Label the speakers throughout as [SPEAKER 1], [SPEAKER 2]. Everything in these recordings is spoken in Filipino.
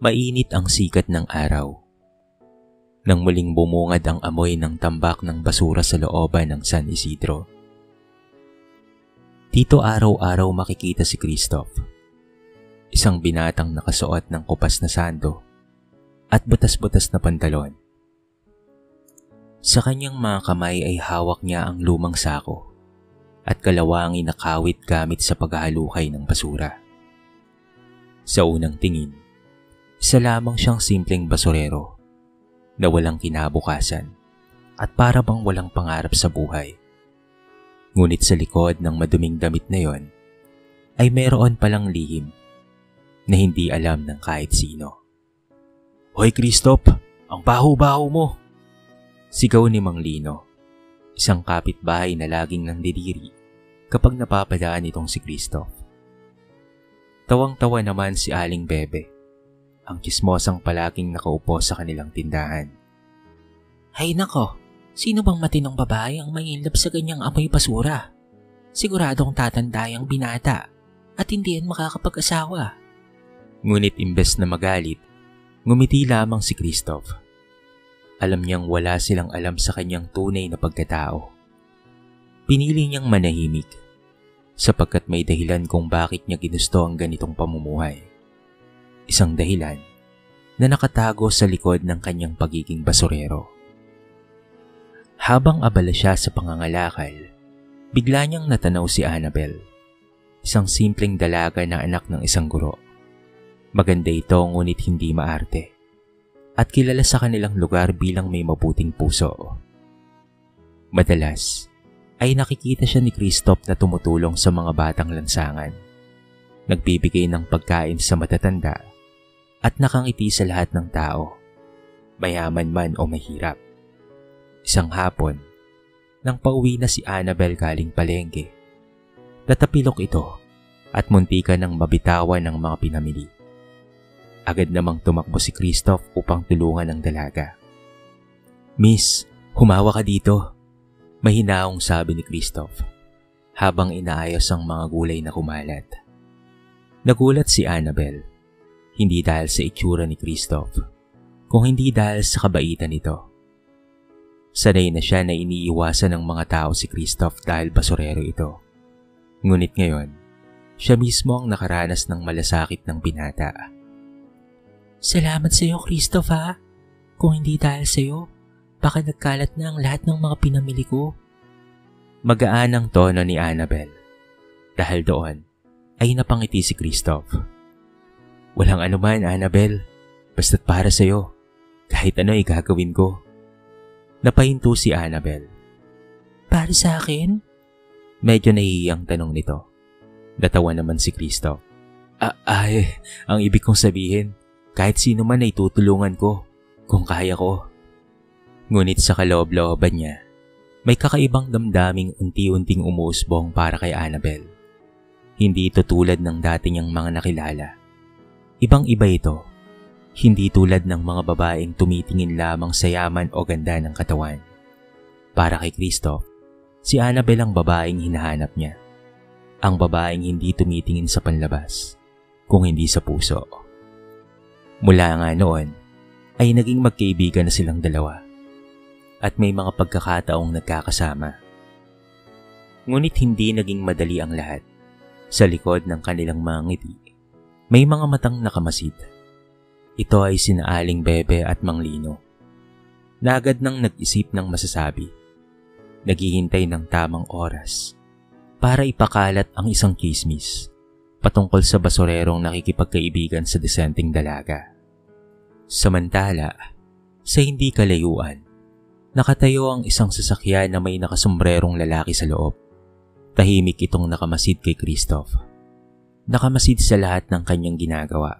[SPEAKER 1] Mainit ang sikat ng araw. Nang muling bumungad ang amoy ng tambak ng basura sa looban ng San Isidro. Dito araw-araw makikita si Christoph. Isang binatang nakasuot ng kupas na sando at butas-butas na pantalon. Sa kanyang mga kamay ay hawak niya ang lumang sako at kalawangin na kawit gamit sa paghahalukay ng basura. Sa unang tingin, isa lamang siyang simpleng basurero na walang kinabukasan at para bang walang pangarap sa buhay. Ngunit sa likod ng maduming damit na yon ay mayroon palang lihim na hindi alam ng kahit sino. "Hoy Christoph, ang baho-baho mo!" Sigaw ni Mang Lino, isang kapitbahay na laging nandidiri kapag napapadaan itong si Christoph. Tawang-tawa naman si Aling Bebe, ang kismosang palaging nakaupo sa kanilang tindahan.
[SPEAKER 2] "Hay nako, sino bang matinong babae ang mainlove sa ganyang amoy basura? Siguradong tatanda ang binata at hindi yan makakapag-asawa."
[SPEAKER 1] Ngunit imbes na magalit, ngumiti lamang si Christoph. Alam niyang wala silang alam sa kanyang tunay na pagkatao. Pinili niyang manahimik sapagkat may dahilan kung bakit niya ginusto ang ganitong pamumuhay. Isang dahilan na nakatago sa likod ng kanyang pagiging basurero. Habang abala siya sa pangangalakal, bigla niyang natanaw si Annabel, isang simpleng dalaga na anak ng isang guro. Maganda ito ngunit hindi maarte at kilala sa kanilang lugar bilang may mabuting puso. Madalas ay nakikita siya ni Christoph na tumutulong sa mga batang lansangan, nagbibigay ng pagkain sa matatanda at nakangiti sa lahat ng tao, mayaman man o mahirap. Isang hapon, nang pauwi na si Annabel galing palengke, natapilok ito at muntikan ng mabitawan ng mga pinamili. Agad namang tumakbo si Christoph upang tulungan ang dalaga. "Miss, humawa ka dito," mahinaong sabi ni Christoph habang inaayos ang mga gulay na kumalat. Nagulat si Annabel. Hindi dahil sa itsura ni Christoph, kung hindi dahil sa kabaitan nito. Sanay na siya na iniiwasan ng mga tao si Christoph dahil basurero ito. Ngunit ngayon, siya mismo ang nakaranas ng malasakit ng binata.
[SPEAKER 2] "Salamat sa iyo, Christoph ha. Kung hindi dahil sa iyo, baka nagkalat na ang lahat ng mga pinamili ko."
[SPEAKER 1] Magaan ang tono ni Annabel. Dahil doon, ay napangiti si Christoph. "Walang anuman, Annabel. Basta't para sa'yo. Kahit ano ay gagawin ko." Napahinto si Annabel.
[SPEAKER 2] "Para sa akin?"
[SPEAKER 1] Medyo nahihiyang tanong nito. Natawa naman si Christoph. Ang ibig kong sabihin, kahit sino man ay tutulungan ko, kung kaya ko." Ngunit sa kaloob-looban niya, may kakaibang damdaming unti-unting umuusbong para kay Annabel. Hindi ito tulad ng dati niyang mga nakilala. Ibang-iba ito, hindi tulad ng mga babaeng tumitingin lamang sa yaman o ganda ng katawan. Para kay Christoph, si Annabel ang babaeng hinahanap niya. Ang babaeng hindi tumitingin sa panlabas, kung hindi sa puso. Mula nga noon, ay naging magkaibigan na silang dalawa at may mga pagkakataong nagkakasama. Ngunit hindi naging madali ang lahat. Sa likod ng kanilang mga ngiti, may mga matang nakamasid. Ito ay sina Aling Bebe at Mang Lino. Na agad nang nag-isip ng masasabi. Naghihintay ng tamang oras para ipakalat ang isang chismis patungkol sa basurerong nakikipagkaibigan sa disenteng dalaga. Samantala, sa hindi kalayuan, nakatayo ang isang sasakyan na may nakasombrerong lalaki sa loob. Tahimik itong nakamasid kay Christoph. Nakamasid sa lahat ng kanyang ginagawa.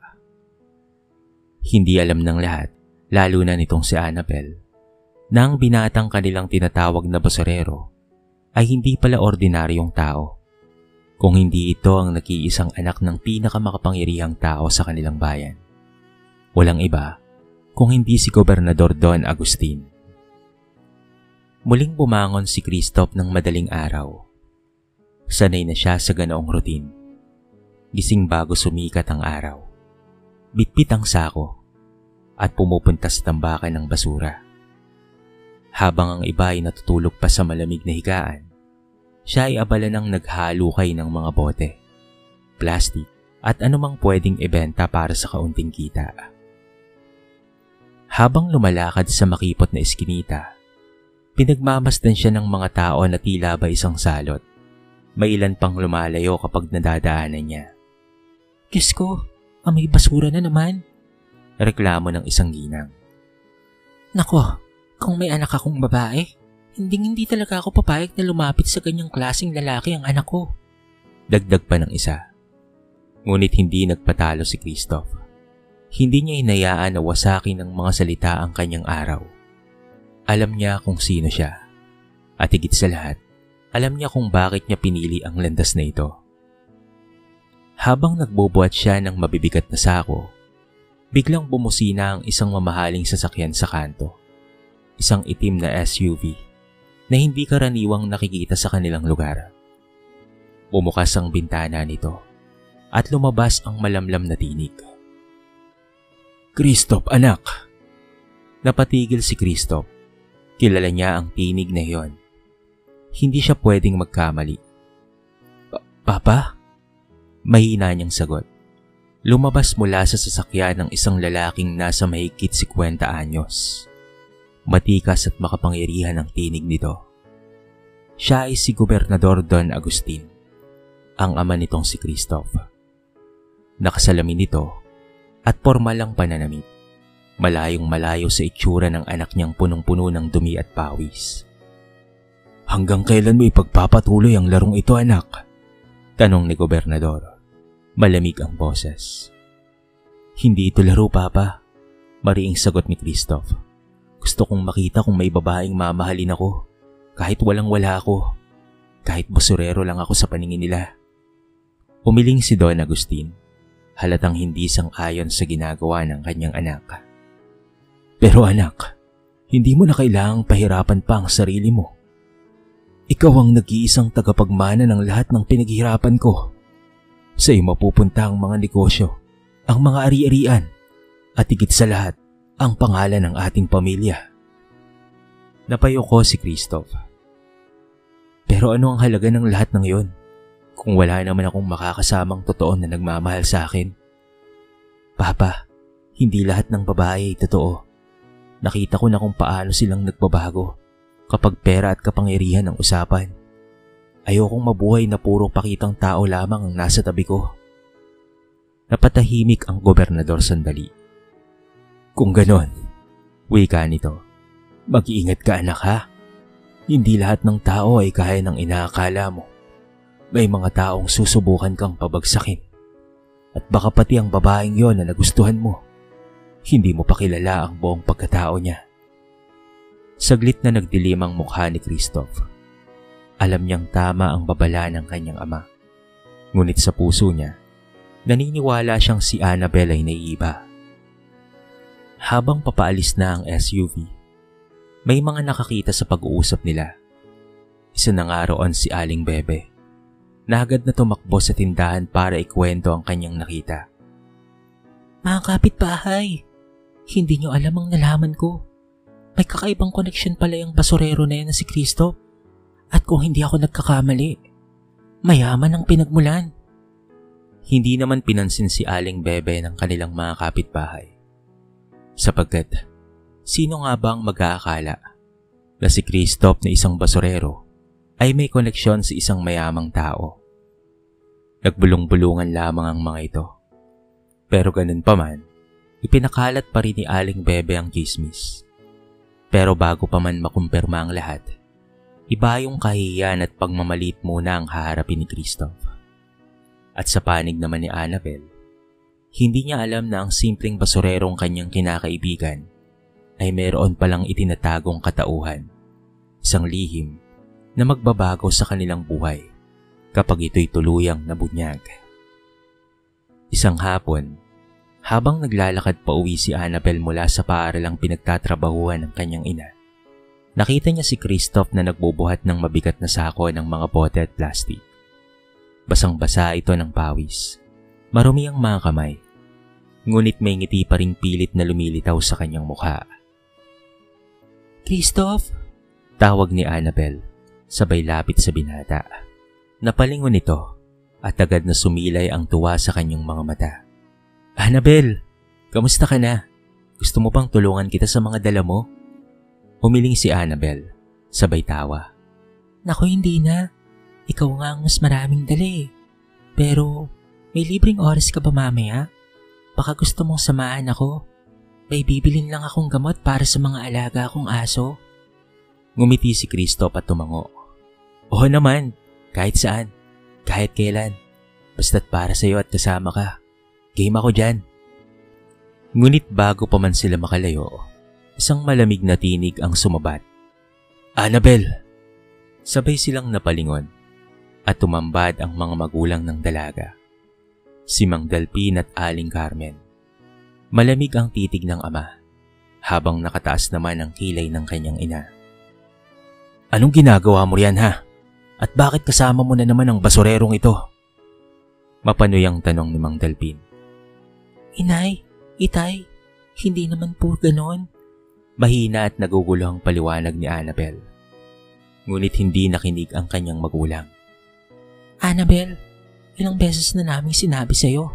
[SPEAKER 1] Hindi alam ng lahat, lalo na nitong si Annabel, na ang binatang kanilang tinatawag na basurero ay hindi pala ordinaryong tao, kung hindi ito ang nag-iisang anak ng pinakamakapangyarihang tao sa kanilang bayan. Walang iba kung hindi si Gobernador Don Agustin. Muling bumangon si Christoph ng madaling araw. Sanay na siya sa ganoong routine. Gising bago sumikat ang araw. bitbit ang sako at pumupunta sa tambakan ng basura. Habang ang iba ay natutulog pa sa malamig na higaan, siya ay abala ng naghalukay ng mga bote, plastic at anumang pwedeng ibenta para sa kaunting kita. Habang lumalakad sa makipot na eskinita, pinagmamasdan siya ng mga tao na tila ba isang salot. May ilan pang lumalayo kapag nadadaanan niya.
[SPEAKER 2] Diyos ko, may basura na naman.
[SPEAKER 1] Reklamo ng isang ginang.
[SPEAKER 2] Nako, kung may anak akong babae, hindi talaga ako papayag na lumapit sa ganyang klaseng lalaki ang anak ko.
[SPEAKER 1] Dagdag pa ng isa. Ngunit hindi nagpatalo si Christoph. Hindi niya hinayaan na wasakin ng mga salita ang kanyang araw. Alam niya kung sino siya. At higit sa lahat, alam niya kung bakit niya pinili ang landas na ito. Habang nagbubuhat siya ng mabibigat na sako, biglang bumusina ang isang mamahaling sasakyan sa kanto. Isang itim na SUV na hindi karaniwang nakikita sa kanilang lugar. Bumukas ang bintana nito at lumabas ang malamlam na tinig. Christoph, anak! Napatigil si Christoph. Kilala niya ang tinig na iyon. Hindi siya pwedeng magkamali. Papa? Mahina niyang sagot. Lumabas mula sa sasakyan ng isang lalaking nasa mahigit 50 anyos. Matikas at makapangyarihan ang tinig nito. Siya ay si Gobernador Don Agustin, ang ama nitong si Christoph. Nakasalamin nito at pormal ang pananamit, malayong malayo sa itsura ng anak niyang punong-puno ng dumi at pawis. Hanggang kailan mo ipagpapatuloy ang larong ito, anak? Tanong ni Gobernador. Malamig ang boses. Hindi ito laro, Papa. Mariing sagot ni Christoph. Gusto kong makita kung may babaeng mamahalin ako. Kahit walang-wala ako. Kahit basurero lang ako sa paningin nila. Umiling si Don Agustin. Halatang hindi sang-ayon sa ginagawa ng kanyang anak. Pero anak, hindi mo na kailangang pahirapan pa ang sarili mo. Ikaw ang nag-iisang tagapagmana ng lahat ng pinaghirapan ko. Sa iyo mapupunta ang mga negosyo, ang mga ari-arian, at higit sa lahat, ang pangalan ng ating pamilya. Napayoko si Christoph. Pero ano ang halaga ng lahat ng iyon kung wala naman akong makakasamang totoo na nagmamahal sa akin? Papa, hindi lahat ng babae ay totoo. Nakita ko na kung paano silang nagbabago kapag pera at kapangyarihan ang usapan. Ayokong mabuhay na puro pakitang tao lamang ang nasa tabi ko. Napatahimik ang gobernador sandali. Kung ganon, wika nito, mag-iingat ka anak ha. Hindi lahat ng tao ay kaya ng inaakala mo. May mga taong susubukan kang pabagsakin. At baka pati ang babaeng yon na nagustuhan mo, hindi mo pa kilala ang buong pagkatao niya. Saglit na nagdilim ang mukha ni Christoph. Alam niyang tama ang babala ng kanyang ama. Ngunit sa puso niya, naniniwala siyang si Annabel ay naiiba. Habang papaalis na ang SUV, may mga nakakita sa pag-uusap nila. Isa na nga roon si Aling Bebe, na agad na tumakbo sa tindahan para ikwento ang kanyang nakita.
[SPEAKER 2] Mga kapitbahay, hindi niyo alam ang nalaman ko. May kakaibang koneksyon pala yung basurero na yan na si Christoph. At kung hindi ako nagkakamali, mayaman ang pinagmulan.
[SPEAKER 1] Hindi naman pinansin si Aling Bebe ng kanilang mga kapitbahay. Sapagkat, sino nga ba ang mag-aakala na si Christoph na isang basurero ay may koneksyon sa isang mayamang tao? Nagbulong-bulungan lamang ang mga ito. Pero ganun pa man, ipinakalat pa rin ni Aling Bebe ang chismis. Pero bago pa man makumpirma ang lahat, iba yung kahihiyan at pagmamalit muna ang haharapin ni Christoph. At sa panig naman ni Annabel, hindi niya alam na ang simpleng basurerong kanyang kinakaibigan ay mayroon palang itinatagong katauhan, isang lihim na magbabago sa kanilang buhay kapag ito'y tuluyang nabunyag. Isang hapon, habang naglalakad pa uwi si Annabel mula sa paaralang pinagtatrabahuhan ng kanyang ina, nakita niya si Christoph na nagbubuhat ng mabigat na sako ng mga bote at plastik. Basang-basa ito ng pawis. Marumi ang mga kamay. Ngunit may ngiti pa ring pilit na lumilitaw sa kanyang mukha.
[SPEAKER 2] Christoph?
[SPEAKER 1] Tawag ni Annabel, sabay lapit sa binata. Napalingon ito at agad na sumilay ang tuwa sa kanyang mga mata. Annabel, kamusta ka na? Gusto mo bang tulungan kita sa mga dala mo? Humiling si Annabel, sabay tawa.
[SPEAKER 2] Naku, hindi na. Ikaw nga ang mas maraming dala eh. Pero may libreng oras ka ba mamaya? Baka gusto mong samahan ako. May bibilin lang akong gamot para sa mga alaga kong aso.
[SPEAKER 1] Ngumiti si Christoph at tumango. Oo naman, kahit saan, kahit kailan. Basta't para sa iyo at kasama ka. Game ako dyan. Ngunit bago pa man sila makalayo, isang malamig na tinig ang sumabat. Annabel! Sabay silang napalingon at tumambad ang mga magulang ng dalaga. Si Mang Delpin at Aling Carmen. Malamig ang titig ng ama, habang nakataas naman ang kilay ng kanyang ina. Anong ginagawa mo riyan ha? At bakit kasama mo na naman ang basurerong ito? Mapanuyang tanong ni Mang Delpin.
[SPEAKER 2] Inay, itay, hindi naman po ganon.
[SPEAKER 1] Mahina at nagugulo ang paliwanag ni Annabel. Ngunit hindi nakinig ang kanyang magulang.
[SPEAKER 2] Annabel, ilang beses na naming sinabi sa'yo.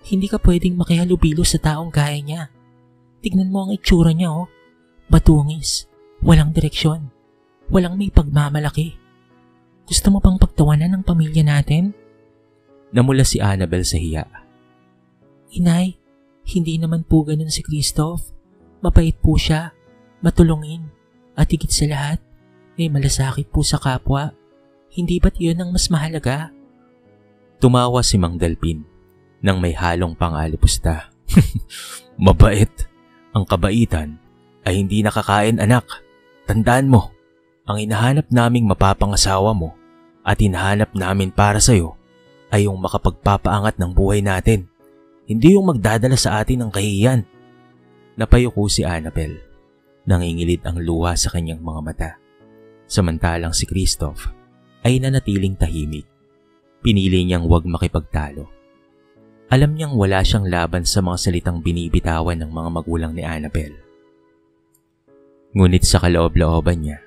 [SPEAKER 2] Hindi ka pwedeng makihalubilo sa taong gaya niya. Tignan mo ang itsura niya oh. Batungis, walang direksyon, walang may pagmamalaki. Gusto mo bang pagtawanan ng pamilya natin?
[SPEAKER 1] Namula si Annabel sa hiya.
[SPEAKER 2] Inay, hindi naman po ganun si Christoph. Mabait po siya, matulungin, at higit sa lahat, may malasakit po sa kapwa. Hindi ba't yun ang mas mahalaga?
[SPEAKER 1] Tumawa si Mang Delpin nang may halong pangalipusta. Mabait. Ang kabaitan ay hindi nakakain anak. Tandaan mo, ang hinahanap naming mapapangasawa mo at hinahanap namin para sa'yo ay yung makapagpapaangat ng buhay natin. Hindi yung magdadala sa atin ng kahihiyan. Napayuko si Annabel. Nangingilid ang luha sa kanyang mga mata. Samantalang si Christoph ay nanatiling tahimik. Pinili niyang huwag makipagtalo. Alam niyang wala siyang laban sa mga salitang binibitawan ng mga magulang ni Annabel. Ngunit sa kaloob-looban niya,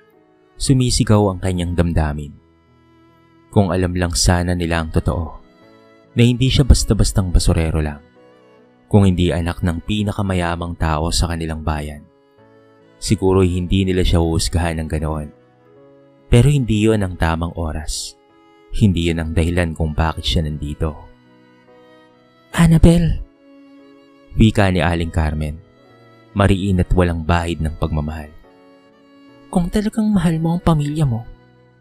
[SPEAKER 1] sumisigaw ang kanyang damdamin. Kung alam lang sana nila ang totoo, na hindi siya basta-bastang basurero lang, kung hindi anak ng pinakamayamang tao sa kanilang bayan, siguro hindi nila siya huhusgahan ng ganoon. Pero hindi yun ang tamang oras. Hindi yun ang dahilan kung bakit siya nandito.
[SPEAKER 2] Annabel!
[SPEAKER 1] Wika ni Aling Carmen, mariin at walang bahid ng pagmamahal.
[SPEAKER 2] Kung talagang mahal mo ang pamilya mo,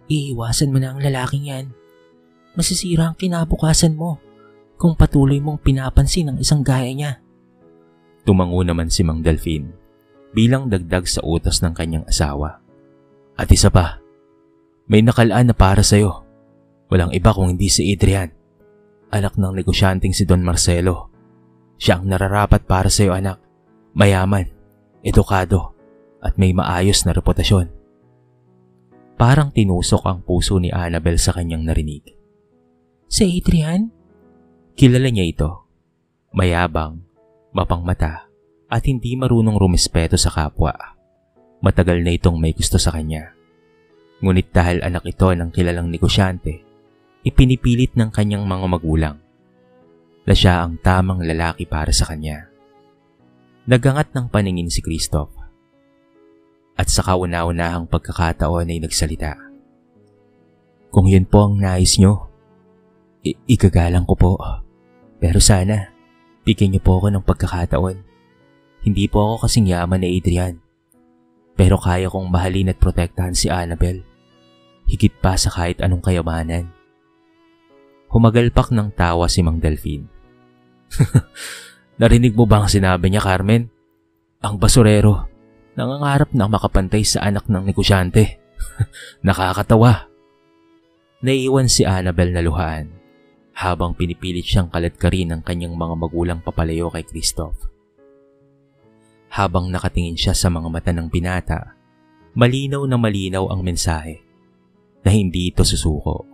[SPEAKER 2] iiwasan mo na ang lalaking yan. Masisira ang kinabukasan mo kung patuloy mong pinapansin ang isang gaya niya.
[SPEAKER 1] Tumango naman si Mang Delpin bilang dagdag sa utos ng kanyang asawa. At isa pa, may nakalaan na para sa'yo. Walang iba kung hindi si Adrian, anak ng negosyanteng si Don Marcelo. Siya ang nararapat para sa'yo anak, mayaman, edukado, at may maayos na reputasyon. Parang tinusok ang puso ni Annabel sa kanyang narinig.
[SPEAKER 2] Si Adrian?
[SPEAKER 1] Kilala niya ito. Mayabang, mapangmata, at hindi marunong rumispeto sa kapwa. Matagal na itong may gusto sa kanya. Ngunit dahil anak ito ng kilalang negosyante, ipinipilit ng kanyang mga magulang na siya ang tamang lalaki para sa kanya. Nagangat ng paningin si Christoph at sa kauna-unahang pagkakataon ay nagsalita. Kung yun po ang nais nyo, igagalang ko po. Pero sana, bigyan niyo po ako ng pagkakataon. Hindi po ako kasing yaman ni Adrian. Pero kaya kong mahalin at protektahan si Annabel. Higit pa sa kahit anong kayamanan. Humagalpak ng tawa si Mang Delpin. Narinig mo ba ang sinabi niya, Carmen? Ang basurero, nangangarap na makapantay sa anak ng negosyante. Nakakatawa. Naiiwan si Annabel na luhaan habang pinipilit siyang kaladkarin ng kanyang mga magulang papalayo kay Christoph. Habang nakatingin siya sa mga mata ng binata, malinaw na malinaw ang mensahe na hindi ito susuko.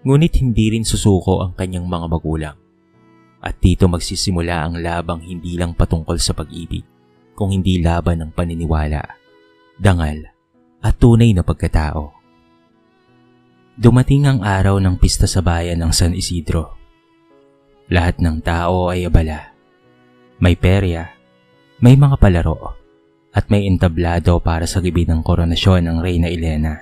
[SPEAKER 1] Ngunit hindi rin susuko ang kanyang mga magulang. At dito magsisimula ang labang hindi lang patungkol sa pag-ibig, kung hindi laban ng paniniwala, dangal, at tunay na pagkatao. Dumating ang araw ng pista sa bayan ng San Isidro. Lahat ng tao ay abala. May perya, may mga palaro, at may entablado para sa gabi ng koronasyon ng Reyna Elena.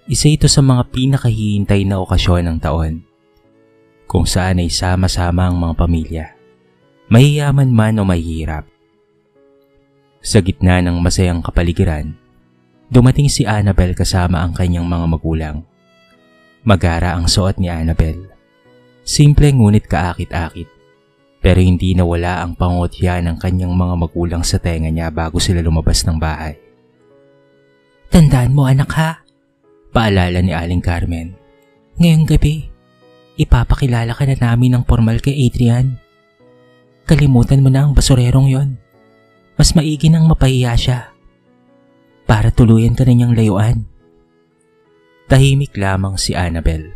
[SPEAKER 1] Isa ito sa mga pinakahihintay na okasyon ng taon, kung saan ay sama-sama ang mga pamilya, mahiyaman man o mahihirap. Sa gitna ng masayang kapaligiran, dumating si Annabel kasama ang kanyang mga magulang. Magara ang suot ni Annabel. Simple ngunit kaakit-akit, pero hindi nawala ang pangotya ng kanyang mga magulang sa tenga niya bago sila lumabas ng bahay.
[SPEAKER 2] Tandaan mo anak ha,
[SPEAKER 1] paalala ni Aling Carmen.
[SPEAKER 2] Ngayong gabi, ipapakilala ka na namin ng formal kay Adrian. Kalimutan mo na ang basurerong yon. Mas maigi nang mapahiya siya para tuluyan ka na niyang layuan.
[SPEAKER 1] Tahimik lamang si Annabel,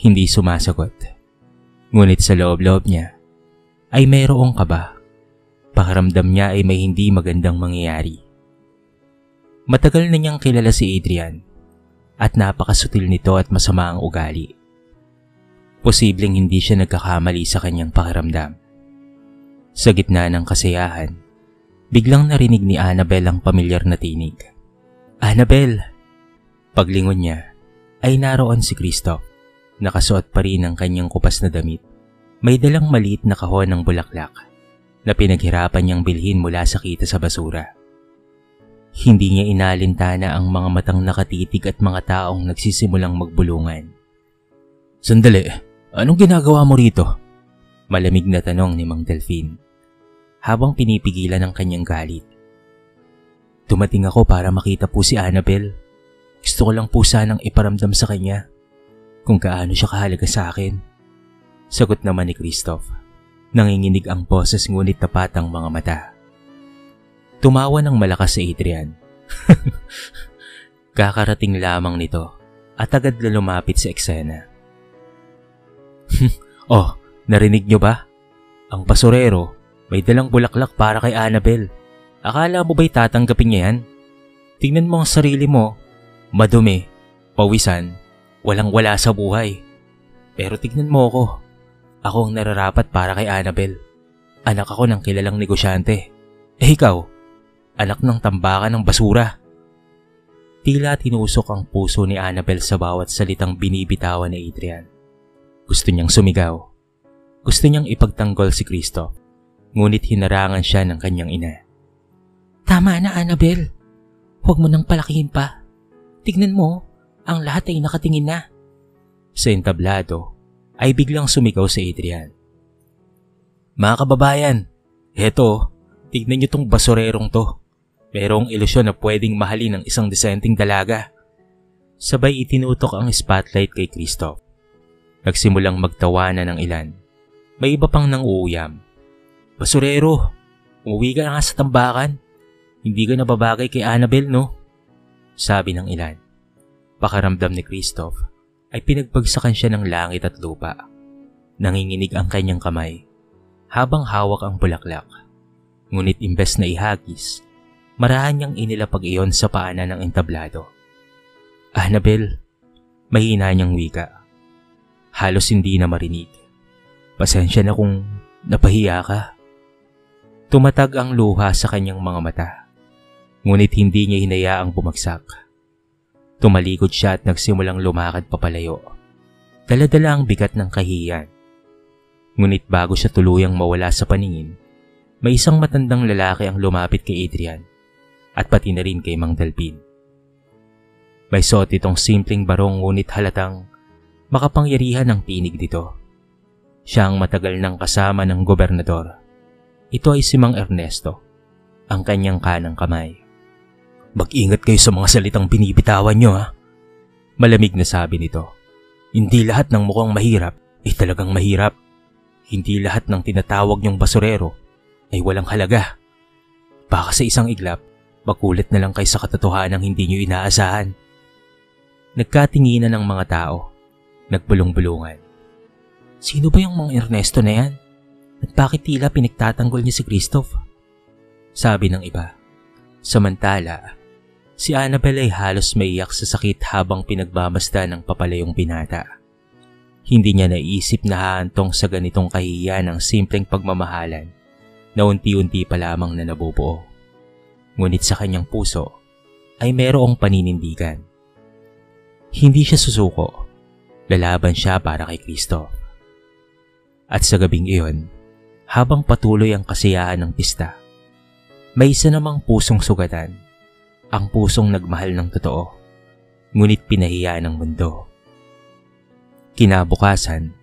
[SPEAKER 1] hindi sumasagot. Ngunit sa loob-loob niya ay mayroong kaba. Pakiramdam niya ay may hindi magandang mangyayari. Matagal na niyang kilala si Adrian at napakasutil nito at masama ang ugali. Posibleng hindi siya nagkakamali sa kanyang pakiramdam. Sa gitna ng kasiyahan, biglang narinig ni Annabel ang pamilyar na tinig. Annabel! Paglingon niya ay naroon si Christoph. Nakasuot pa rin ang kanyang kupas na damit. May dalang maliit na kahon ng bulaklak na pinaghirapan niyang bilhin mula sa kita sa basura. Hindi niya inalintana ang mga matang nakatitig at mga taong nagsisimulang magbulungan. Sandali! Anong ginagawa mo rito? Malamig na tanong ni Mang Delphine habang pinipigilan ang kanyang galit. Dumating ako para makita po si Annabel. Gusto ko lang po sanang iparamdam sa kanya kung gaano siya kahalaga sa akin. Sagot naman ni Christoph. Nanginginig ang boses ngunit tapat ang mga mata. Tumawa ng malakas si Adrian. Kakarating lamang nito at agad na lumapit sa eksena. Oh, narinig nyo ba? Ang basurero may dalang bulaklak para kay Annabel. Akala mo ba'y tatanggapin niya yan? Tingnan mo ang sarili mo. Madumi, pawisan, walang-wala sa buhay. Pero tignan mo ako. Ako ang nararapat para kay Annabel. Anak ako ng kilalang negosyante. Ikaw, anak ng tambakan ng basura. Tila tinusok ang puso ni Annabel sa bawat salitang binibitawan ni Adrian. Gusto niyang sumigaw. Gusto niyang ipagtanggol si Christoph. Ngunit hinarangan siya ng kanyang ina.
[SPEAKER 2] Tama na Annabel. Huwag mo nang palakihin pa. Tignan mo, ang lahat ay nakatingin na.
[SPEAKER 1] Sa entablado ay biglang sumigaw si Adrian. Mga kababayan, heto, tignan niyo tong basurerong to. Merong ilusyon na pwedeng mahalin ng isang disenteng dalaga. Sabay itinutok ang spotlight kay Christoph. Nagsimulang magtawanan ng ilan. May iba pang nang-uuyam. Basurero, umuwi ka na nga sa tambakan. Hindi ka nababagay kay Annabel, no? Sabi ng ilan. Pakiramdam ni Christoph ay pinagbagsakan siya ng langit at lupa. Nanginginig ang kanyang kamay habang hawak ang bulaklak. Ngunit imbes na ihagis, marahan niyang inilapag iyon sa paanan ng entablado. Annabel, mahina niyang wika. Halos hindi na marinig. Pasensya na kung napahiya ka. Tumatag ang luha sa kanyang mga mata. Ngunit hindi niya hinayaang bumagsak. Tumalikod siya at nagsimulang lumakad papalayo. Dala-dala ang bigat ng kahiyan. Ngunit bago siya tuluyang mawala sa paningin, may isang matandang lalaki ang lumapit kay Adrian at pati na rin kay Mang Delphine. May suot itong simpleng barong ngunit halatang makapangyarihan ang tinig dito. Siya ang matagal nang kasama ng gobernador. Ito ay si Mang Ernesto, ang kanyang kanang kamay. Mag-ingat kayo sa mga salitang binibitawan nyo ha. Malamig na sabi nito. Hindi lahat ng mukhang mahirap ay talagang mahirap. Hindi lahat ng tinatawag nyong basurero ay walang halaga. Baka sa isang iglap, makulit na lang kayo sa katotohanang hindi nyo inaasahan. Nagkatinginan ng mga tao. Nagbulong-bulungan.
[SPEAKER 2] Sino ba yung mga Ernesto na yan? At bakit tila pinagtatanggol niya si Christoph?
[SPEAKER 1] Sabi ng iba. Samantala, si Annabel ay halos maiyak sa sakit habang pinagmamasdan ng papalayong binata. Hindi niya naisip na hahantong sa ganitong kahihiyan ang simpleng pagmamahalan na unti-unti pa lamang na nabubuo. Ngunit sa kanyang puso ay mayroong paninindigan. Hindi siya susuko. Lalaban siya para kay Kristo. At sa gabing iyon, habang patuloy ang kasiyahan ng pista, may isa namang pusong sugatan, ang pusong nagmahal ng totoo, ngunit pinahiya ng mundo. Kinabukasan,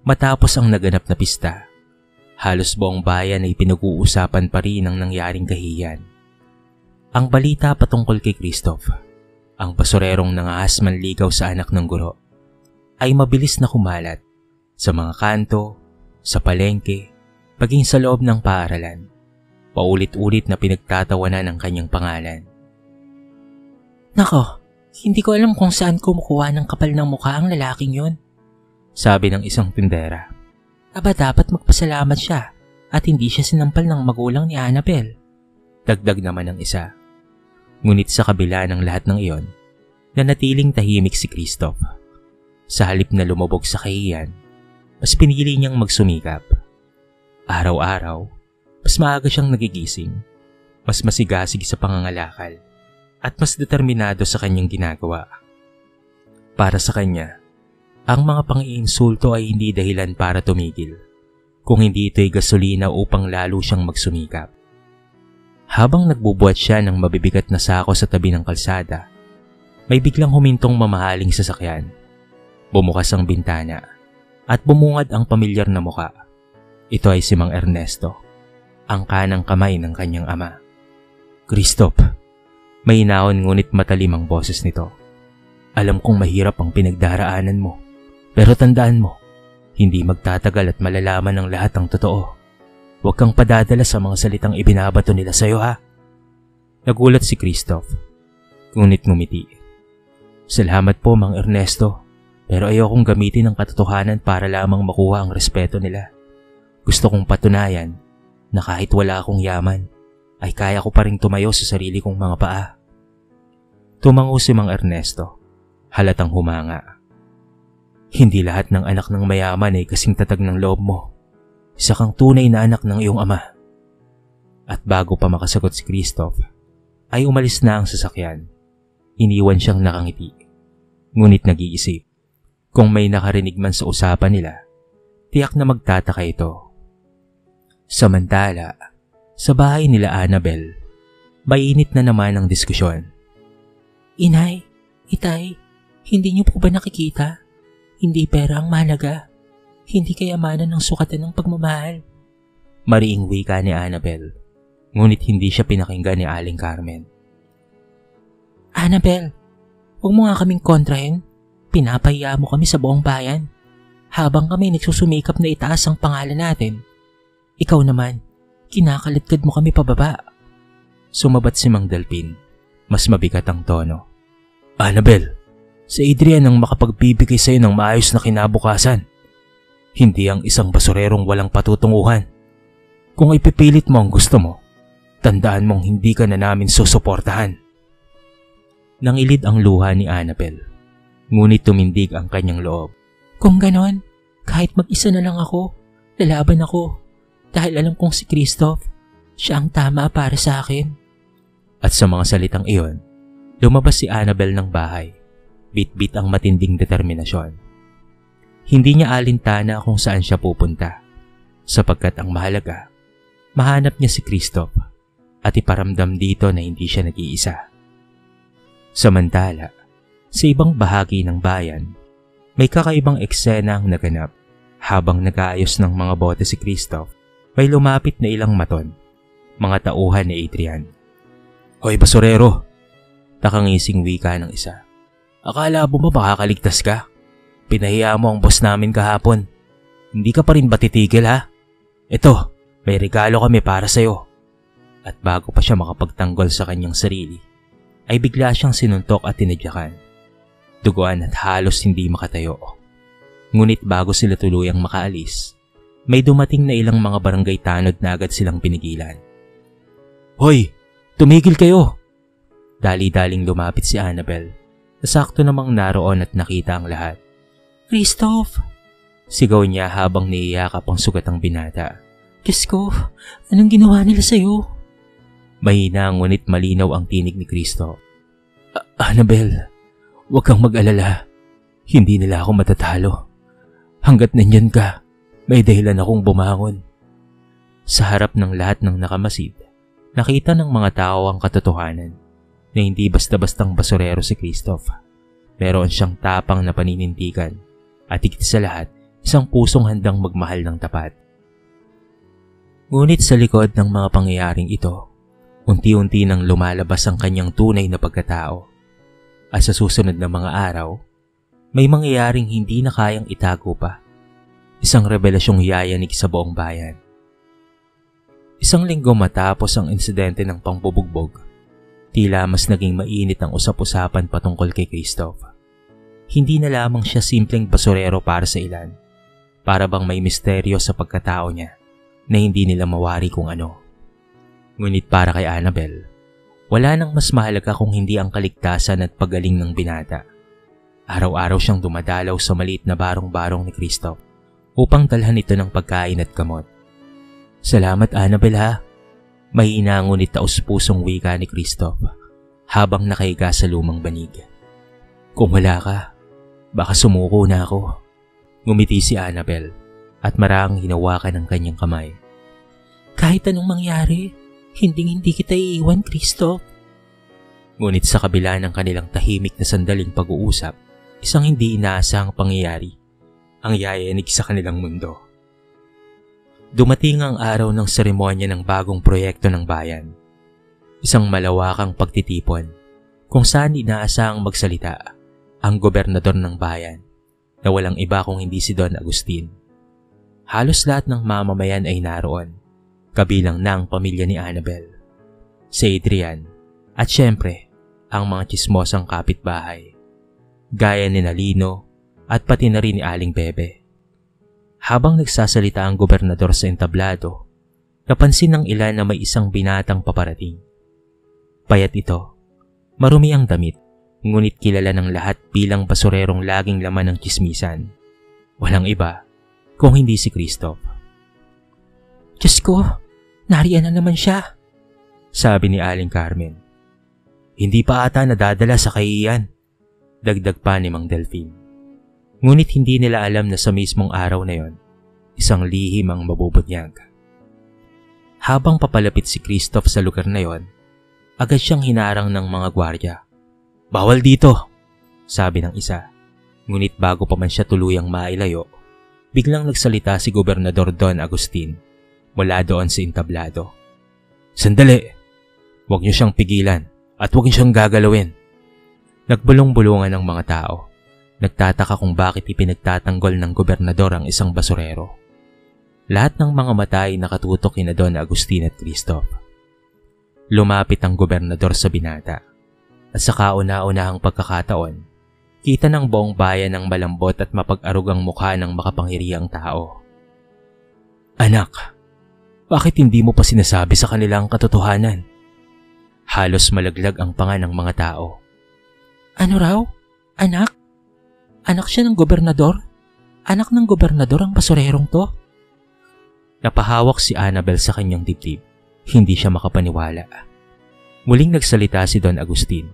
[SPEAKER 1] matapos ang naganap na pista, halos buong bayan ay pinag-uusapan pa rin ang nangyaring kahihiyan. Ang balita patungkol kay Christoph, ang basurerong nangahas manligaw sa anak ng guro, ay mabilis na kumalat sa mga kanto, sa palengke, paging sa loob ng paaralan. Paulit-ulit na pinagtatawanan ang kanyang pangalan.
[SPEAKER 2] Nako, hindi ko alam kung saan kumukuha ng kapal ng mukha ang lalaking yun.
[SPEAKER 1] Sabi ng isang tindera.
[SPEAKER 2] Aba dapat magpasalamat siya at hindi siya sinampal ng magulang ni Annabel.
[SPEAKER 1] Dagdag naman ng isa. Ngunit sa kabila ng lahat ng iyon, nanatiling tahimik si Christoph. Sa halip na lumubog sa kahihiyan, mas pinili niyang magsumikap. Araw-araw, mas maaga siyang nagigising, mas masigasig sa pangangalakal, at mas determinado sa kanyang ginagawa. Para sa kanya, ang mga pang-iinsulto ay hindi dahilan para tumigil, kung hindi ito'y gasolina upang lalo siyang magsumikap. Habang nagbubuhat siya ng mabibigat na sako sa tabi ng kalsada, may biglang humintong mamahaling sasakyan. Bumukas ang bintana at bumungad ang pamilyar na muka. Ito ay si Mang Ernesto, ang kanang kamay ng kanyang ama. Christoph, may hinahon ngunit matalim ang boses nito. Alam kong mahirap ang pinagdaraanan mo, pero tandaan mo, hindi magtatagal at malalaman ng lahat ang totoo. Huwag kang padadala sa mga salitang ibinabato nila sa'yo ha. Nagulat si Christoph, ngunit ngumiti. Salamat po Mang Ernesto, pero ayokong gamitin ang katotohanan para lamang makuha ang respeto nila. Gusto kong patunayan na kahit wala akong yaman, ay kaya ko pa ring tumayo sa sarili kong mga paa. Tumango si Mang Ernesto, halatang humanga. Hindi lahat ng anak ng mayaman ay kasing tatag ng loob mo. Isa kang tunay na anak ng iyong ama. At bago pa makasagot si Christoph, ay umalis na ang sasakyan. Iniwan siyang nakangiti, ngunit nag-iisip. Kung may nakarinig man sa usapan nila, tiyak na magtataka ito. Samantala, sa bahay nila Annabel, mainit na naman ang diskusyon.
[SPEAKER 2] Inay, itay, hindi niyo po ba nakikita? Hindi pera ang mahalaga. Hindi kayamanan ng sukatan ng pagmamahal.
[SPEAKER 1] Mariing wika ni Annabel, ngunit hindi siya pinakinggan ni Aling Carmen.
[SPEAKER 2] Annabel, huwag mo nga kaming kontrahin. Pinapahiya mo kami sa buong bayan. Habang kami nagsusumikap na itaas ang pangalan natin, ikaw naman, kinakalitkad mo kami pababa.
[SPEAKER 1] Sumabat si Mang Delpin, mas mabigat ang tono. Annabel, si Adrian ang makapagbibigay sa iyo ng maayos na kinabukasan. Hindi ang isang basurerong walang patutunguhan. Kung ipipilit mo ang gusto mo, tandaan mong hindi ka na namin susuportahan. Nangilid ang luha ni Annabel, ngunit tumindig ang kanyang loob.
[SPEAKER 2] Kung ganon, kahit mag-isa na lang ako, lalaban ako. Dahil alam kong si Christoph, siya ang tama para sa akin.
[SPEAKER 1] At sa mga salitang iyon, lumabas si Annabel ng bahay, bit-bit ang matinding determinasyon. Hindi niya alintana kung saan siya pupunta, sapagkat ang mahalaga, mahanap niya si Christoph at iparamdam dito na hindi siya nag-iisa. Samantala, sa ibang bahagi ng bayan, may kakaibang eksena ang naganap. Habang nag-aayos ng mga bote si Christoph, may lumapit na ilang maton, mga tauhan ni Adrian. Hoy basurero! Takangising wika ng isa. Akala mo ba makakaligtas ka? Pinahiya mo ang boss namin kahapon. Hindi ka pa rin ba titigil ha? Ito, may regalo kami para sa'yo. At bago pa siya makapagtanggol sa kanyang sarili, ay bigla siyang sinuntok at tinadyakan. Duguan at halos hindi makatayo. Ngunit bago sila tuluyang makaalis, may dumating na ilang mga barangay tanod na agad silang pinigilan. "Hoy! Tumigil kayo!" Dali-daling lumapit si Annabel. Sakto namang naroon at nakita ang lahat.
[SPEAKER 2] Christoph!
[SPEAKER 1] Sigaw niya habang niyayakap ang sugatang binata.
[SPEAKER 2] Diyos ko, anong ginawa nila sa'yo?
[SPEAKER 1] Mahina ngunit malinaw ang tinig ni Cristo. Annabel, huwag kang mag-alala. Hindi nila ako matatalo. Hanggat nandyan ka, may dahilan akong bumangon. Sa harap ng lahat ng nakamasid, nakita ng mga tao ang katotohanan na hindi basta-bastang basurero si Christoph. Meron siyang tapang na paninindigan at higit sa lahat, isang pusong handang magmahal ng tapat. Ngunit sa likod ng mga pangyayaring ito, unti-unti nang lumalabas ang kanyang tunay na pagkatao. At sa susunod na mga araw, may mangyayaring hindi na kayang itago pa. Isang revelasyong yayanig sa buong bayan. Isang linggo matapos ang insidente ng pangbubugbog, tila mas naging mainit ang usap-usapan patungkol kay Christoph. Hindi na lamang siya simpleng basurero para sa ilan. Para bang may misteryo sa pagkatao niya na hindi nila mawari kung ano. Ngunit para kay Annabel, wala nang mas mahalaga kung hindi ang kaligtasan at pagaling ng binata. Araw-araw siyang dumadalaw sa maliit na barong-barong ni Christoph upang dalhan ito ng pagkain at gamot. Salamat Annabel ha. Mahina ngunit taus-pusong wika ni Christoph habang nakahiga sa lumang banig. Kung wala ka, baka sumuko na ako. Ngumiti si Annabel at marahang hinawakan ang kanyang kamay.
[SPEAKER 2] Kahit anong mangyari, hindi kita iiwan, Christoph.
[SPEAKER 1] Ngunit sa kabila ng kanilang tahimik na sandaling pag-uusap, isang hindi inaasahang pangyayari ang yayanig sa kanilang mundo. Dumating ang araw ng seremonya ng bagong proyekto ng bayan. Isang malawakang pagtitipon kung saan inaasahang magsalita ang gobernador ng bayan na walang iba kung hindi si Don Agustin. Halos lahat ng mamamayan ay naroon, kabilang na ang pamilya ni Annabel, si Adrian, at syempre, ang mga tsismosang kapitbahay, gaya ni Nalino at pati na rin ni Aling Bebe. Habang nagsasalita ang gobernador sa entablado, napansin ng ilan na may isang binatang paparating. Payat ito, marumi ang damit, ngunit kilala ng lahat bilang basurerong laging laman ng tsismisan. Walang iba kung hindi si Christoph.
[SPEAKER 2] Diyos ko, nariyan na naman siya,
[SPEAKER 1] sabi ni Aling Carmen. Hindi pa ata nadadala sa kaiyan, dagdag pa ni Mang Delphine. Ngunit hindi nila alam na sa mismong araw na yon, isang lihim ang mabubunyag. Habang papalapit si Christoph sa lugar na yon, agad siyang hinarang ng mga gwardiya. Bawal dito, sabi ng isa. Ngunit bago pa man siya tuluyang mailayo, biglang nagsalita si Gobernador Don Agustin mula doon sa entablado. Sandali! Huwag niyo siyang pigilan at huwag niyo siyang gagalawin. Nagbulong-bulungan ang mga tao. Nagtataka kung bakit ipinagtatanggol ng gobernador ang isang basurero. Lahat ng mga mata ay nakatutok kina Don Agustin at Christoph. Lumapit ang gobernador sa binata. At sa kauna-unahang pagkakataon, kita ng buong bayan ang malambot at mapag-arugang mukha ng makapangyarihang tao. Anak, bakit hindi mo pa sinasabi sa kanila ang katotohanan? Halos malaglag ang panga ng mga tao.
[SPEAKER 2] Ano raw? Anak? Anak siya ng gobernador? Anak ng gobernador ang basurerong to?
[SPEAKER 1] Napahawak si Annabel sa kanyang dibdib. Hindi siya makapaniwala. Muling nagsalita si Don Agustin.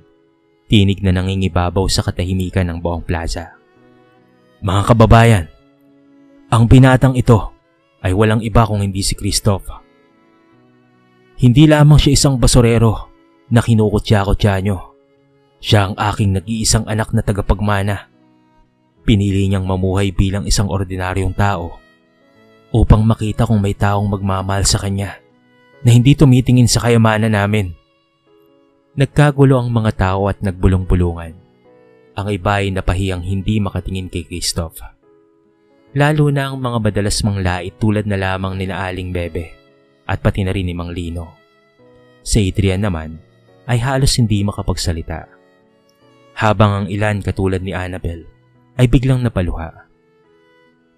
[SPEAKER 1] Tinig na nangingibabaw sa katahimikan ng buong plaza. Mga kababayan, ang binatang ito ay walang iba kung hindi si Christoph. Hindi lamang siya isang basurero na kinukutya-kutya nyo. Siya ang aking nag-iisang anak na tagapagmana. Pinili niyang mamuhay bilang isang ordinaryong tao upang makita kung may taong magmamahal sa kanya na hindi tumitingin sa kayamanan namin. Nagkagulo ang mga tao at nagbulong-bulungan. Ang iba ay napahiyang hindi makatingin kay Christoph. Lalo na ang mga madalas manglait tulad na lamang ni Aling Bebe at pati na rin ni Mang Lino. Si Adrian naman ay halos hindi makapagsalita. Habang ang ilan katulad ni Annabel ay biglang napaluha.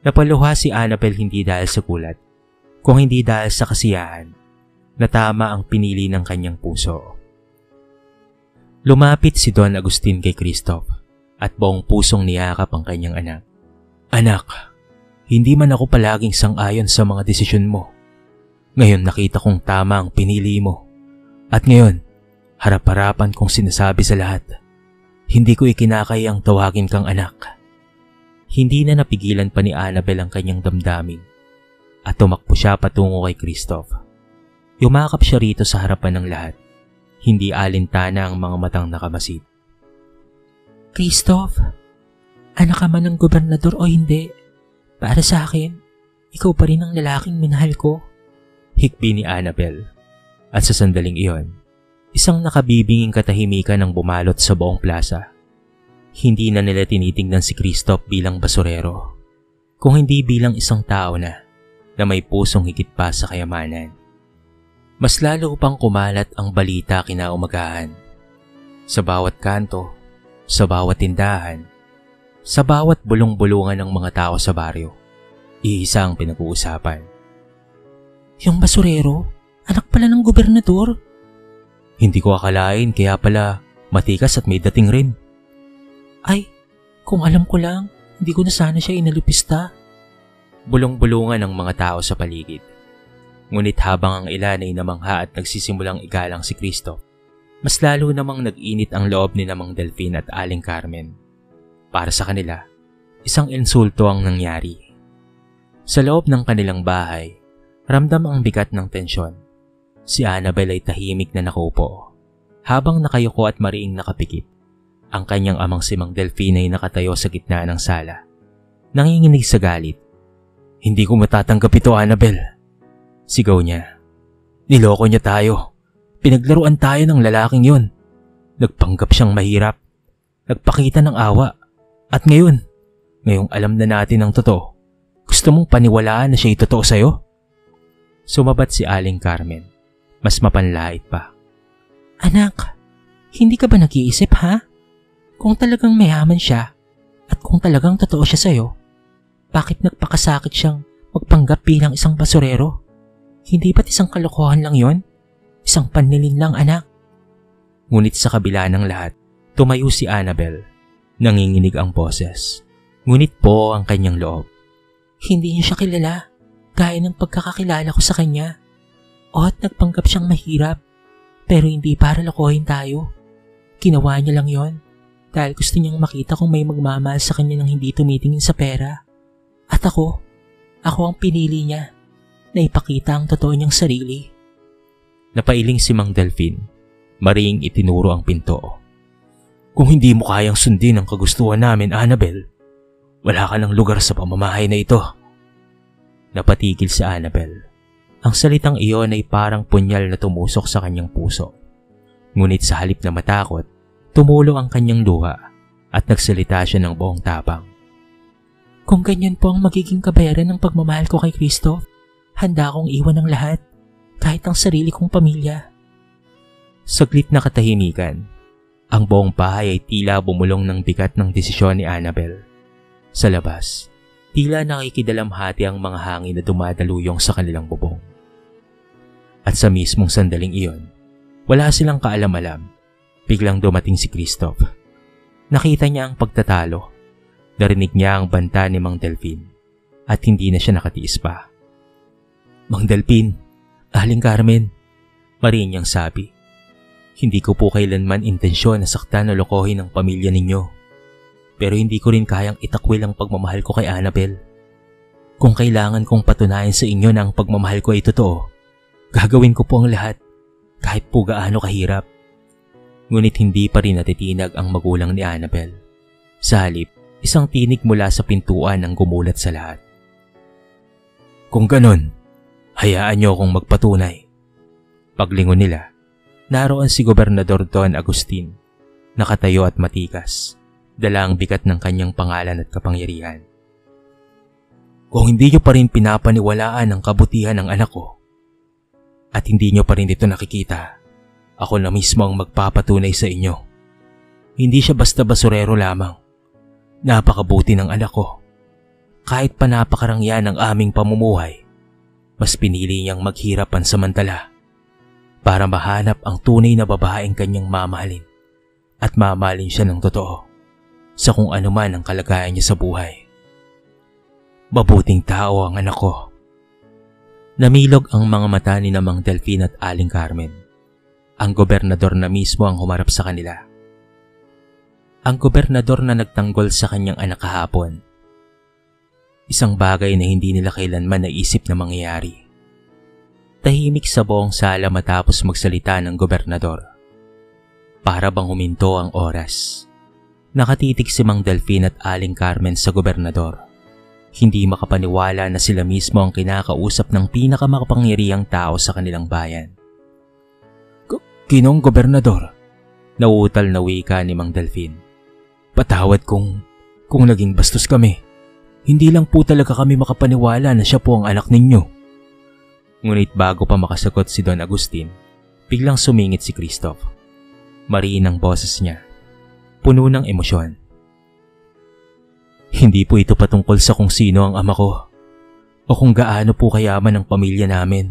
[SPEAKER 1] Napaluha si Annabel hindi dahil sa gulat, kung hindi dahil sa kasiyahan na tama ang pinili ng kanyang puso. Lumapit si Don Agustin kay Christoph at buong pusong niyakap ang kanyang anak. Anak, hindi man ako palaging sang-ayon sa mga desisyon mo. Ngayon nakita kong tama ang pinili mo. At ngayon, harap-harapan kong sinasabi sa lahat, hindi ko ikinakayang tawagin kang anak. Hindi na napigilan pa ni Annabel ang kanyang damdamin at tumakbo siya patungo kay Christoph. Yumakap siya rito sa harapan ng lahat. Hindi alintana ang mga matang nakamasid.
[SPEAKER 2] Christoph, anak ka man ng gobernador o hindi, para sa akin, ikaw pa rin ang lalaking minahal ko.
[SPEAKER 1] Hikbi ni Annabel. At sa sandaling iyon, isang nakabibinging katahimikan ang bumalot sa buong plaza. Hindi na nila tinitingnan si Christoph bilang basurero, kung hindi bilang isang tao na may pusong higit pa sa kayamanan. Mas lalo pang kumalat ang balita kinaumagahan. Sa bawat kanto, sa bawat tindahan, sa bawat bulong-bulungan ng mga tao sa baryo, iisa ang pinag-uusapan.
[SPEAKER 2] Yung basurero, anak pala ng gobernador.
[SPEAKER 1] Hindi ko akalain, kaya pala matikas at may dating rin.
[SPEAKER 2] Ay, kung alam ko lang, hindi ko na sana siya inalipista.
[SPEAKER 1] Bulong-bulungan ang mga tao sa paligid. Ngunit habang ang ilan ay namangha at nagsisimulang igalang si Christoph, mas lalo namang nag-init ang loob ni Namang Delphine at Aling Carmen. Para sa kanila, isang insulto ang nangyari. Sa loob ng kanilang bahay, ramdam ang bigat ng tensyon. Si Annabel ay tahimik na nakaupo, habang nakayuko at mariing nakapikit. Ang kanyang amang si Mang Delphine ay nakatayo sa gitna ng sala. Nanginginig sa galit. Hindi ko matatanggap ito, Annabel. Sigaw niya. Niloko niya tayo. Pinaglaruan tayo ng lalaking yun. Nagpanggap siyang mahirap. Nagpakita ng awa. At ngayong alam na natin ang totoo, gusto mong paniwalaan na siya'y totoo sa'yo? Sumabat si Aling Carmen. Mas mapanlait pa.
[SPEAKER 2] Anak, hindi ka ba nag-iisip ha? Kung talagang mayaman siya at kung talagang totoo siya sa'yo, bakit nagpakasakit siyang magpanggap bilang isang basurero? Hindi ba't isang kalokohan lang yon? Isang panlilin lang, anak.
[SPEAKER 1] Ngunit sa kabila ng lahat, tumayo si Annabel. Nanginginig ang boses. Ngunit po ang kanyang loob.
[SPEAKER 2] Hindi niya siya kilala, gaya ng pagkakakilala ko sa kanya. O at nagpanggap siyang mahirap, pero hindi para lokohin tayo. Ginawa niya lang yon dahil gusto niyang makita kung may magmamahal sa kanya nang hindi tumitingin sa pera. At ako ang pinili niya na ipakita ang totoo niyang sarili.
[SPEAKER 1] Napailing si Mang Delphine. Mariing itinuro ang pinto. Kung hindi mo kayang sundin ang kagustuhan namin, Annabel, wala ka ng lugar sa pamamahay na ito. Napatigil si Annabel. Ang salitang iyon ay parang punyal na tumusok sa kanyang puso. Ngunit sa halip na matakot, tumulo ang kanyang luha at nagsalita siya ng buong tapang.
[SPEAKER 2] Kung ganyan po ang magiging kabayaran ng pagmamahal ko kay Christoph, handa akong iwan ng lahat, kahit ang sarili kong pamilya.
[SPEAKER 1] Saglit na katahimikan. Ang buong bahay ay tila bumulong ng bigat ng desisyon ni Annabel. Sa labas, tila nakikidalamhati ang mga hangin na dumadaluyong sa kanilang bubong. At sa mismong sandaling iyon, wala silang kaalam-alam. Biglang dumating si Christoph. Nakita niya ang pagtatalo. Narinig niya ang banta ni Mang Delphine at hindi na siya nakatiis pa. Mang Delphine, Aling Carmen, mariin niyang sabi. Hindi ko po kailanman intensyon na saktan o lokohin ang pamilya ninyo. Pero hindi ko rin kayang itakwil ang pagmamahal ko kay Annabel. Kung kailangan kong patunayan sa inyo na ang pagmamahal ko ay totoo, gagawin ko po ang lahat, kahit po gaano kahirap. Ngunit hindi pa rin natitinag ang magulang ni Annabel. Sa halip, isang tinig mula sa pintuan ang gumulat sa lahat. Kung ganon, hayaan niyo akong magpatunay. Paglingon nila, naroon si Gobernador Don Agustin, nakatayo at matikas, dala ang bigat ng kanyang pangalan at kapangyarihan. Kung hindi niyo pa rin pinapaniwalaan ang kabutihan ng anak ko, at hindi niyo pa rin ito nakikita, ako na mismo ang magpapatunay sa inyo. Hindi siya basta basurero lamang. Napakabuti ng anak ko. kahit pa napakarangyan ng aming pamumuhay, mas pinili niyang maghirap pansamantala para mahanap ang tunay na babaeng kanyang mamahalin at mamahalin siya ng totoo sa kung ano man ang kalagayan niya sa buhay. Mabuting tao ang anak ko. Namilog ang mga mata ni Mang Delfin at Aling Carmen. Ang gobernador na mismo ang humarap sa kanila. Ang gobernador na nagtanggol sa kanyang anak kahapon. Isang bagay na hindi nila kailanman naisip na mangyayari. Tahimik sa buong sala matapos magsalita ng gobernador. Para bang huminto ang oras. Nakatitig si Mang Delfin at Aling Carmen sa gobernador. Hindi makapaniwala na sila mismo ang kinakausap ng pinakamakapangyarihang tao sa kanilang bayan. Ginong gobernador, nauutal na wika ni Mang Delfin. Patawad kung naging bastos kami. Hindi lang po talaga kami makapaniwala na siya po ang anak ninyo. Ngunit bago pa makasagot si Don Agustin, biglang sumingit si Christoph. Mariin ang boses niya, puno ng emosyon. Hindi po ito patungkol sa kung sino ang ama ko o kung gaano po kayaman ang pamilya namin.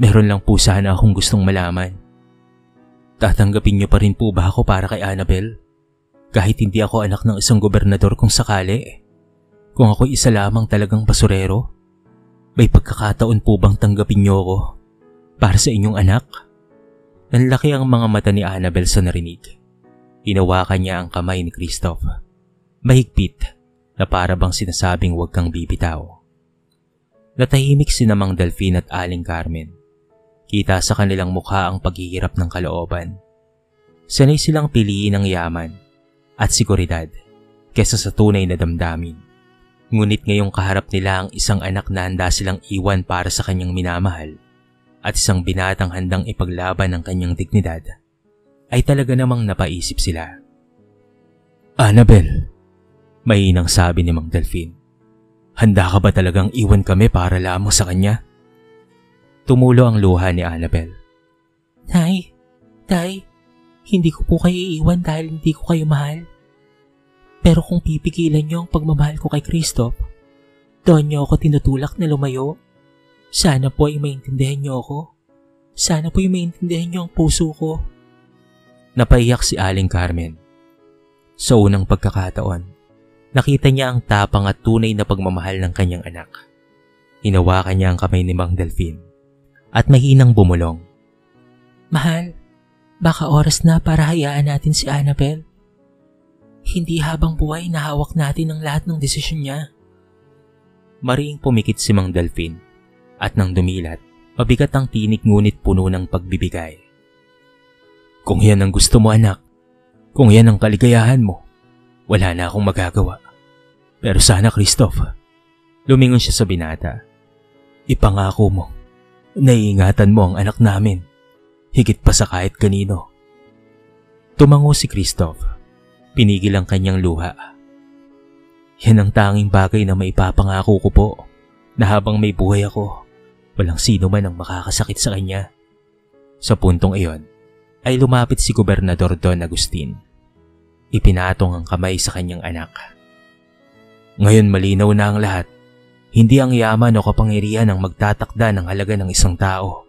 [SPEAKER 1] Meron lang po sana akong gustong malaman. Tatanggapin niyo pa rin po ba ako para kay Annabel? Kahit hindi ako anak ng isang gobernador kung sakali? Kung ako isa lamang talagang basurero, may pagkakataon po bang tanggapin niyo ako para sa inyong anak? Nanlaki ang mga mata ni Annabel sa narinig. Hinawakan niya ang kamay ni Christoph. Mahigpit na para bang sinasabing huwag kang bibitaw. Natahimik si Mang Delfin at Aling Carmen. Kita sa kanilang mukha ang paghihirap ng kalooban. Sanay silang piliin ang yaman at seguridad kesa sa tunay na damdamin. Ngunit ngayong kaharap nila ang isang anak na handa silang iwan para sa kanyang minamahal at isang binatang handang ipaglaban ang kanyang dignidad, ay talaga namang napaisip sila. Annabel, mainang sabi ni Mang Delfin, handa ka ba talagang iwan kami para lamang sa kanya? Tumulo ang luha ni Annabel.
[SPEAKER 2] Tay, hindi ko po kayo iiwan dahil hindi ko kayo mahal. Pero kung pipigilan niyo ang pagmamahal ko kay Christoph, doon niyo ako tinutulak na lumayo. Sana po ay maintindihan niyo ako. Sana po ay maintindihan niyo ang puso ko.
[SPEAKER 1] Napaiyak si Aling Carmen. Sa unang pagkakataon, nakita niya ang tapang at tunay na pagmamahal ng kanyang anak. Hinawakan niya ang kamay ni Mang Delfin at mahinang bumulong.
[SPEAKER 2] Mahal, baka oras na para hayaan natin si Annabel. Hindi habang buhay na hawak natin ang lahat ng desisyon niya.
[SPEAKER 1] Mariing pumikit si Mang Delfin at nang dumilat, mabigat ang tinig ngunit puno ng pagbibigay. Kung yan ang gusto mo anak, kung yan ang kaligayahan mo, wala na akong magagawa. Pero sana Christoph, lumingon siya sa binata. Ipangako mo, naiingatan mo ang anak namin, higit pa sa kahit kanino. Tumango si Christoph. Pinigil ang kanyang luha. Yan ang tanging bagay na maipapangako ko po, na habang may buhay ako, walang sino man ang makakasakit sa kanya. Sa puntong iyon, ay lumapit si Gobernador Don Agustin. Ipinatong ang kamay sa kanyang anak. Ngayon malinaw na ang lahat. Hindi ang yaman o kapangyarihan ang magtatakda ng halaga ng isang tao,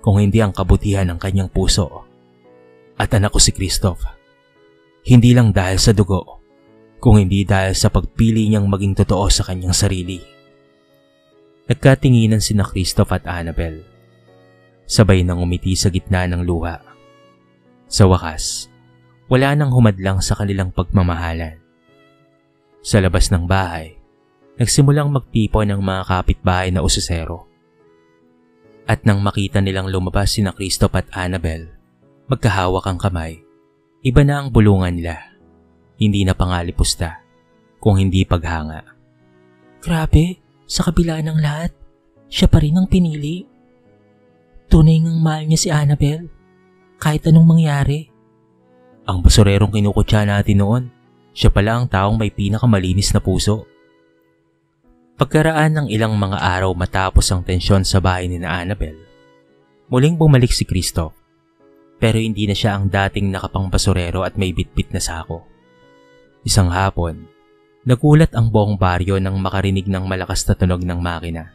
[SPEAKER 1] kung hindi ang kabutihan ng kanyang puso. At anak ko si Christoph. Hindi lang dahil sa dugo, kung hindi dahil sa pagpili niyang maging totoo sa kanyang sarili. Nagkatinginan sina Christoph at Annabel. Sabay nang umiti sa gitna ng luha. Sa wakas, wala nang humadlang sa kanilang pagmamahalan. Sa labas ng bahay, nagsimulang magtipon ng mga kapitbahay na usisero. At nang makita nilang lumabas sina Christoph at Annabel, magkahawak ang kamay, iba na ang bulungan nila. Hindi na pangalipusta, kung hindi paghanga.
[SPEAKER 2] Grabe, sa kabila ng lahat, siya pa rin ang pinili. Tunay ngang mahal niya si Annabel, kahit anong mangyari.
[SPEAKER 1] Ang basurerong kinukutya natin noon, siya pala ang taong may pinakamalinis na puso. Pagkaraan ng ilang mga araw matapos ang tensyon sa bahay ni Annabel, muling bumalik si Christoph. Pero hindi na siya ang dating nakapangbasurero at may bitbit na sako. Isang hapon, Nagulat ang buong baryo nang makarinig ng malakas na tunog ng makina.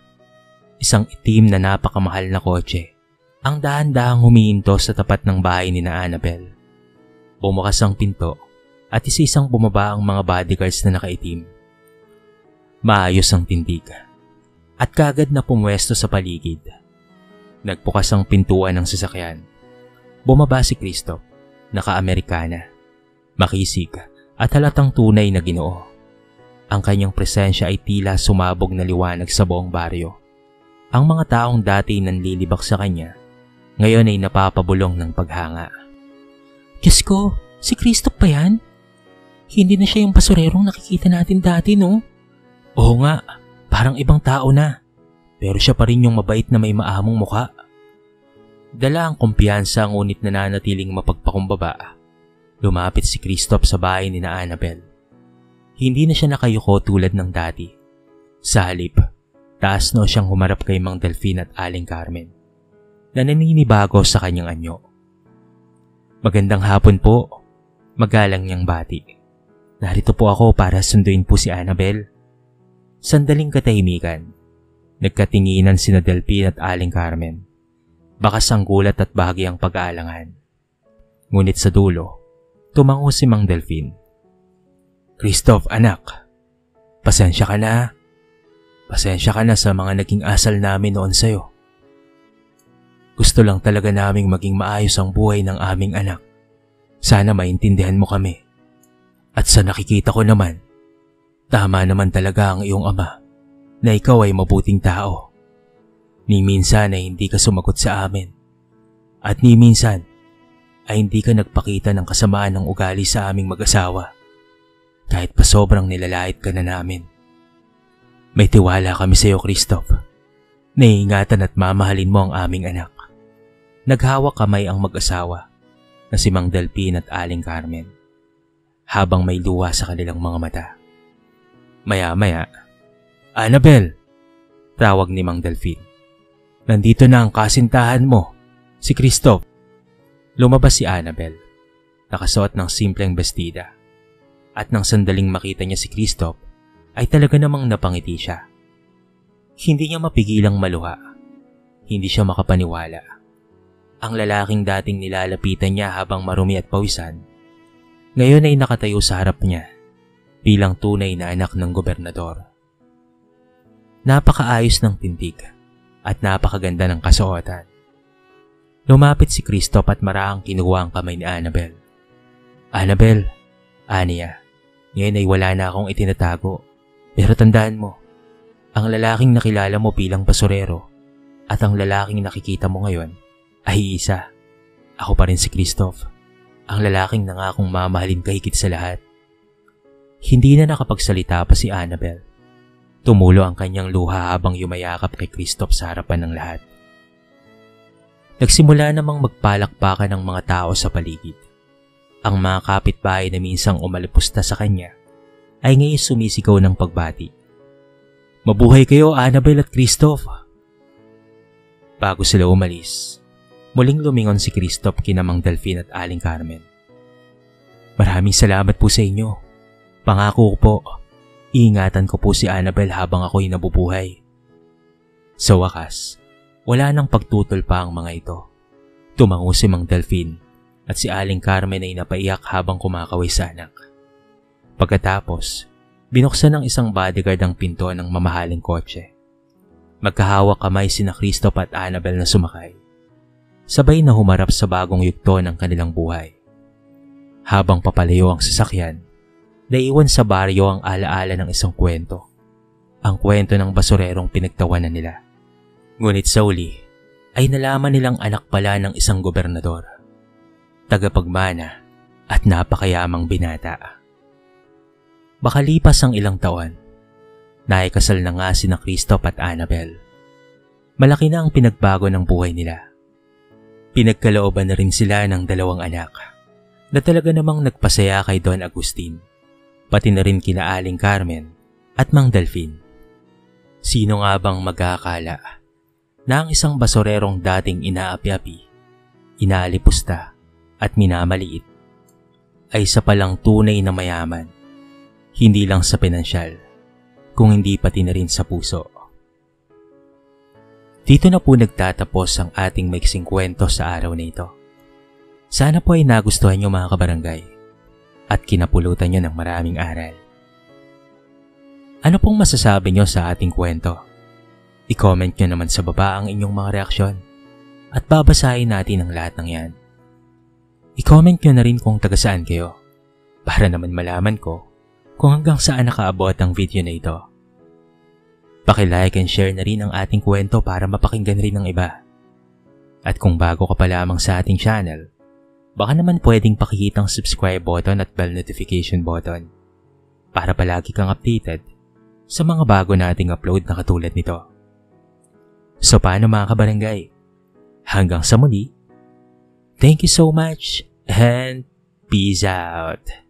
[SPEAKER 1] Isang itim na napakamahal na kotse ang dahan-dahang humihinto sa tapat ng bahay ni na Annabel. Bumukas ang pinto at isa-isang bumaba ang mga bodyguards na nakaitim. Maayos ang tindig at kagad na pumwesto sa paligid. Nagbukas ang pintuan ng sasakyan. Bumaba si Christoph, naka-Amerikana, makisig at halatang tunay na Ginoo. Ang kanyang presensya ay tila sumabog na liwanag sa buong baryo. Ang mga taong dati nanlilibak sa kanya, ngayon ay napapabulong ng paghanga.
[SPEAKER 2] Diyos ko, si Christoph pa yan? Hindi na siya yung basurerong nakikita natin dati, no?
[SPEAKER 1] Oo nga, parang ibang tao na. Pero siya pa rin yung mabait na may maamong mukha. Dala ang kumpiyansa ngunit nananatiling mapagpakumbaba. Lumapit si Christoph sa bahay ni na Annabel. Hindi na siya nakayuko tulad ng dati. Sa halip, taas no siyang humarap kay Mang Delfin at Aling Carmen na naninibago sa kanyang anyo. Magandang hapon po, magalang niyang bati. Narito po ako para sunduin po si Annabel. Sandaling katahimikan, nagkatinginan sina Delfin at Aling Carmen. Bakas ang gulat at bahagyang pag-aalangan. Ngunit sa dulo, tumango si Mang Delfin. Christoph, anak, pasensya ka na. Pasensya ka na sa mga naging asal namin noon sa'yo. Gusto lang talaga naming maging maayos ang buhay ng aming anak. Sana maintindihan mo kami. At sa nakikita ko naman, tama naman talaga ang iyong ama na ikaw ay mabuting tao. Ni minsan ay hindi ka sumagot sa amin. At ni minsan ay hindi ka nagpakita ng kasamaan ng ugali sa aming mag-asawa. Kahit pa sobrang nilalait ka na namin. May tiwala kami sa iyo, Christoph. Naiingatan at mamahalin mo ang aming anak. Naghawak kamay ang mag-asawa na si Mang Delfin at Aling Carmen habang may luha sa kanilang mga mata. Maya-maya, Annabel, tawag ni Mang Delfin. Nandito na ang kasintahan mo, si Christoph. Lumabas si Annabel, nakasuot ng simpleng bestida. At nang sandaling makita niya si Christoph, ay talaga namang napangiti siya. Hindi niya mapigilang maluha. Hindi siya makapaniwala. Ang lalaking dating nilalapitan niya habang marumi at pawisan, ngayon ay nakatayo sa harap niya bilang tunay na anak ng gobernador. Napakaayos ng tindig at napakaganda ng kasuotan. Lumapit si Christoph at maraang kinuha ang kamay ni Annabel. Annabel, aniya, ngayon ay wala na akong itinatago. Pero tandaan mo, ang lalaking nakilala mo bilang basurero at ang lalaking nakikita mo ngayon ay isa. Ako pa rin si Christoph, ang lalaking nangakong mamahalin ka higit sa lahat. Hindi na nakapagsalita pa si Annabel. Tumulo ang kanyang luha habang yumayakap kay Christoph sa harapan ng lahat. Nagsimula namang magpalakpakan ng mga tao sa paligid. Ang mga kapitbahay na minsang umalipusta sa kanya ay ngayon sumisigaw ng pagbati. Mabuhay kayo, Annabel at Christoph! Bago sila umalis, muling lumingon si Christoph kina Mang Delfin at Aling Carmen. Maraming salamat po sa inyo. Pangako ko po, iingatan ko po si Annabel habang ako'y nabubuhay. Sa wakas, wala nang pagtutol pa ang mga ito. Tumango si Mang Delfin at si Aling Carmen ay napaiyak habang kumakaway sa anak. Pagkatapos, binuksan ng isang bodyguard ang pinto ng mamahaling kotse. Magkahawak kamay sina Christoph at Annabel na sumakay. Sabay na humarap sa bagong yugto ng kanilang buhay. Habang papalayo ang sasakyan, naiwan sa baryo ang alaala ng isang kwento. Ang kwento ng basurerong pinagtawanan nila. Ngunit sa uli, ay nalaman nilang anak pala ng isang gobernador. Tagapagmana at napakayamang binata. Makalipas ang ilang taon, naikasal na nga sina Christoph at Annabel. Malaki na ang pinagbago ng buhay nila. Pinagkalooban na rin sila ng 2 anak na talaga namang nagpasaya kay Don Agustin, pati na rin kina Aling Carmen at Mang Delfin. Sino nga bang mag-aakala na ang isang basurerong dating inaapi-api, inaalipusta at minamaliit ay isa palang tunay na mayaman Hindi lang sa pinansyal, kung hindi pati na rin sa puso. Dito na po nagtatapos ang ating maiksing kwento sa araw na ito. Sana po ay nagustuhan nyo mga kabarangay at kinapulutan nyo ng maraming aral. Ano pong masasabi nyo sa ating kwento? I-comment nyo naman sa baba ang inyong mga reaksyon at babasahin natin ang lahat ng yan. I-comment nyo na rin kung taga saan kayo para naman malaman ko kung hanggang saan nakaabot ang video na ito. Paki-like and share na rin ang ating kwento para mapakinggan rin ng iba. At kung bago ka pa lamang sa ating channel, baka naman pwedeng pakihitang subscribe button at bell notification button para palagi kang updated sa mga bago nating upload na katulad nito. So paano mga kabarangay? Hanggang sa muli, thank you so much and peace out!